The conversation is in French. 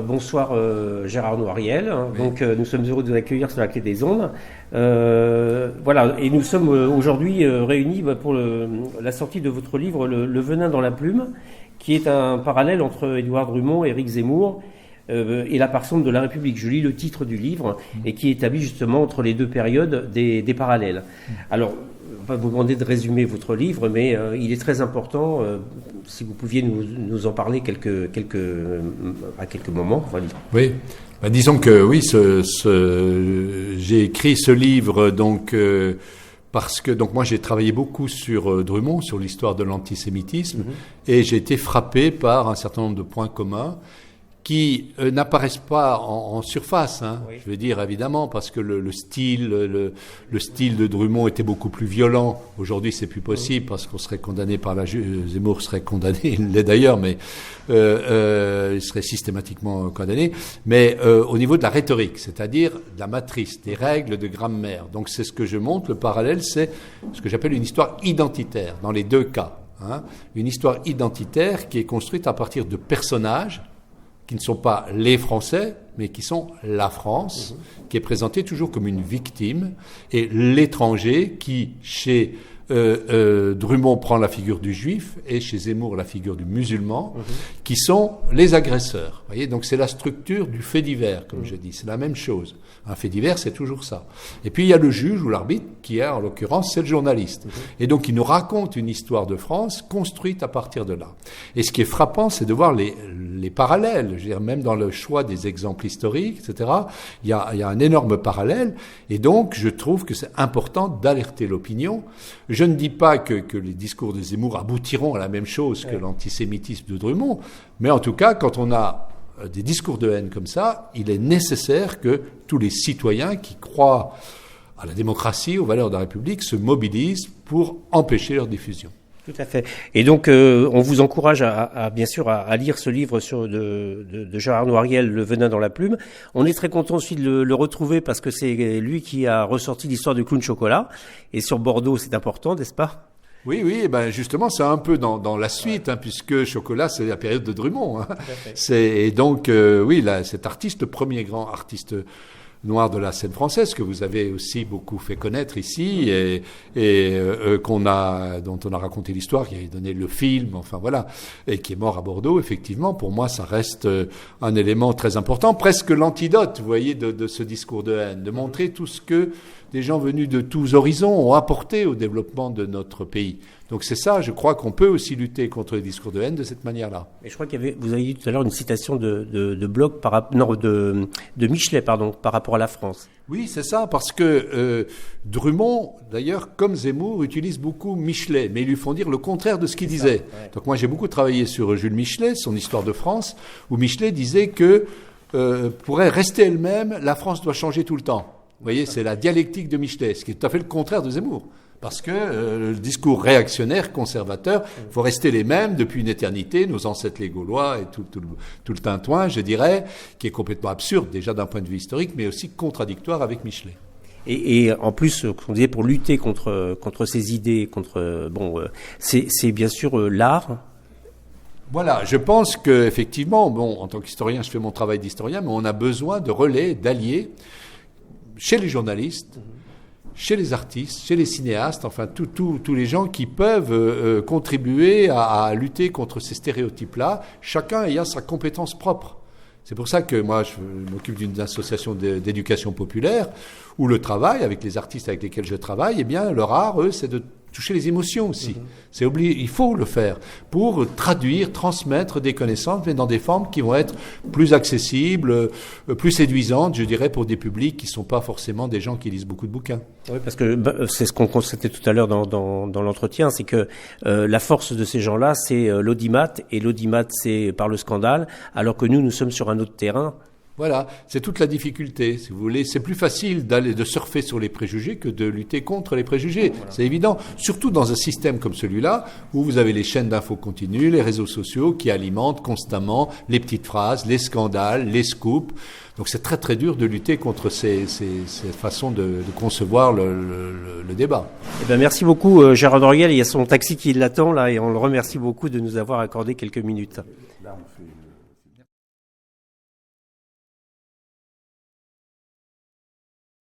Bonsoir Gérard Noiriel. Oui. Donc nous sommes heureux de vous accueillir sur la Clé des Ondes. Voilà, et nous sommes aujourd'hui réunis pour la sortie de votre livre Le Venin dans la plume, qui est un parallèle entre Édouard Drummond et Éric Zemmour et la part sombre de la République. Je lis le titre du livre et qui établit justement entre les deux périodes des parallèles. Alors, on va vous demander de résumer votre livre, mais il est très important. Si vous pouviez nous en parler à quelques moments. Voilà. Oui, disons que oui, j'ai écrit ce livre donc parce que moi j'ai travaillé beaucoup sur Drummond, sur l'histoire de l'antisémitisme, et j'ai été frappé par un certain nombre de points communs qui n'apparaissent pas en surface, hein. Oui. Je veux dire évidemment parce que le style de Drummond était beaucoup plus violent. Aujourd'hui, c'est plus possible parce qu'on serait condamné par Zemmour serait condamné, il l'est d'ailleurs, mais il serait systématiquement condamné. Mais au niveau de la rhétorique, c'est-à-dire de la matrice, des règles de grammaire. Donc c'est ce que je montre. Le parallèle, c'est ce que j'appelle une histoire identitaire dans les deux cas, hein. Une histoire identitaire qui est construite à partir de personnages qui ne sont pas les Français, mais qui sont la France, qui est présentée toujours comme une victime, et l'étranger qui, chez Drummond, prend la figure du juif, et chez Zemmour, la figure du musulman, qui sont les agresseurs. Vous voyez, donc c'est la structure du fait divers, comme je dis, c'est la même chose. Un fait divers, c'est toujours ça. Et puis il y a le juge ou l'arbitre, qui est, en l'occurrence, c'est le journaliste. Et donc il nous raconte une histoire de France construite à partir de là. Et ce qui est frappant, c'est de voir les parallèles. Je veux dire, même dans le choix des exemples historiques, etc., il y a un énorme parallèle. Et donc, je trouve que c'est important d'alerter l'opinion. Je ne dis pas que les discours de Zemmour aboutiront à la même chose que l'antisémitisme de Drummond, mais en tout cas, quand on a des discours de haine comme ça, il est nécessaire que tous les citoyens qui croient à la démocratie, aux valeurs de la République, se mobilisent pour empêcher leur diffusion. Tout à fait. Et donc, on vous encourage bien sûr à lire ce livre de Gérard Noiriel, Le Venin dans la plume. On est très content aussi de le retrouver parce que c'est lui qui a ressorti l'histoire du clown chocolat. Et sur Bordeaux, c'est important, n'est-ce pas ? Oui, et ben justement, c'est un peu dans la suite, hein, puisque Chocolat, c'est la période de Drummond. Hein. Et donc, oui, là, cet artiste, le premier grand artiste noir de la scène française, que vous avez aussi beaucoup fait connaître ici, dont on a raconté l'histoire, qui a donné le film, enfin voilà, et qui est mort à Bordeaux, effectivement, pour moi, ça reste un élément très important, presque l'antidote, vous voyez, de ce discours de haine, de montrer tout ce que des gens venus de tous horizons ont apporté au développement de notre pays. Donc c'est ça, je crois qu'on peut aussi lutter contre les discours de haine de cette manière-là. Et je crois vous avez dit tout à l'heure une citation de Bloch de Michelet, par rapport à la France. Oui, c'est ça, parce que Drummond, d'ailleurs, comme Zemmour, utilise beaucoup Michelet, mais ils lui font dire le contraire de ce qu'il disait. Ouais. Donc moi, j'ai beaucoup travaillé sur Jules Michelet, son Histoire de France, où Michelet disait que pour rester elle-même, la France doit changer tout le temps. Vous voyez, c'est la dialectique de Michelet, ce qui est tout à fait le contraire de Zemmour. Parce que le discours réactionnaire, conservateur, il faut rester les mêmes depuis une éternité, nos ancêtres les Gaulois et tout le tintouin, je dirais, qui est complètement absurde déjà d'un point de vue historique, mais aussi contradictoire avec Michelet. Et en plus, on disait pour lutter contre ces idées, c'est bien sûr l'art. Voilà, je pense que effectivement, en tant qu'historien, je fais mon travail d'historien, mais on a besoin de relais, d'alliés chez les journalistes, chez les artistes, chez les cinéastes, enfin tous les gens qui peuvent contribuer à lutter contre ces stéréotypes-là, chacun ayant sa compétence propre. C'est pour ça que moi, je m'occupe d'une association d'éducation populaire où le travail avec les artistes avec lesquels je travaille, eh bien, leur art, eux, c'est de toucher les émotions aussi. Il faut le faire pour traduire, transmettre des connaissances, mais dans des formes qui vont être plus accessibles, plus séduisantes, je dirais, pour des publics qui ne sont pas forcément des gens qui lisent beaucoup de bouquins. Oui, parce que c'est ce qu'on constatait tout à l'heure dans l'entretien, c'est que la force de ces gens-là, c'est l'audimat, et l'audimat, c'est par le scandale, alors que nous sommes sur un autre terrain. Voilà, c'est toute la difficulté, si vous voulez. C'est plus facile de surfer sur les préjugés que de lutter contre les préjugés. Voilà. C'est évident. Surtout dans un système comme celui-là, où vous avez les chaînes d'infos continues, les réseaux sociaux qui alimentent constamment les petites phrases, les scandales, les scoops. Donc c'est très très dur de lutter contre ces façons de concevoir le débat. Eh ben merci beaucoup Gérard Noiriel. Il y a son taxi qui l'attend là et on le remercie beaucoup de nous avoir accordé quelques minutes.